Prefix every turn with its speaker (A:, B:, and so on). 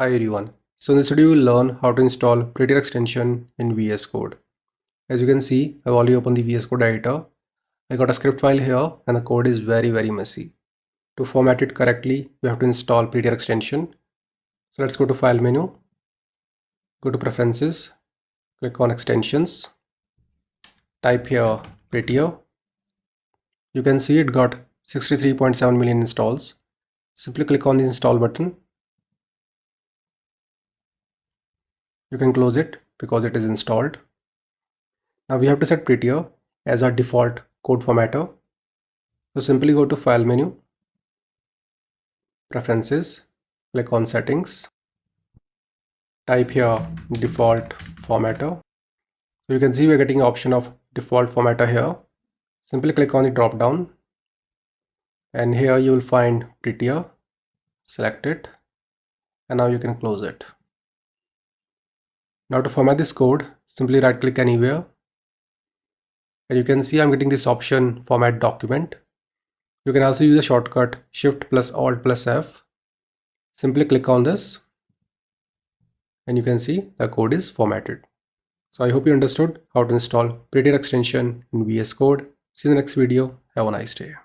A: Hi everyone. So in this video we'll learn how to install Prettier extension in VS Code. As you can see, I've already opened the VS Code editor. I got a script file here and the code is very messy. To format it correctly, we have to install Prettier extension. So let's go to File menu, go to Preferences, click on Extensions, type here Prettier. You can see it got 63.7 million installs. Simply click on the install button. You can close it because it is installed. Now we have to set Prettier as our default code formatter. So simply go to File menu, Preferences, click on Settings, type here default formatter. So you can see we're getting an option of default formatter here. Simply click on the drop down and here you will find Prettier. Select it and now you can close it. Now to format this code, simply right click anywhere and you can see I'm getting this option format document. You can also use a shortcut Shift plus Alt plus F. Simply click on this and you can see the code is formatted. So I hope you understood how to install Prettier extension in VS Code. See you in the next video. Have a nice day.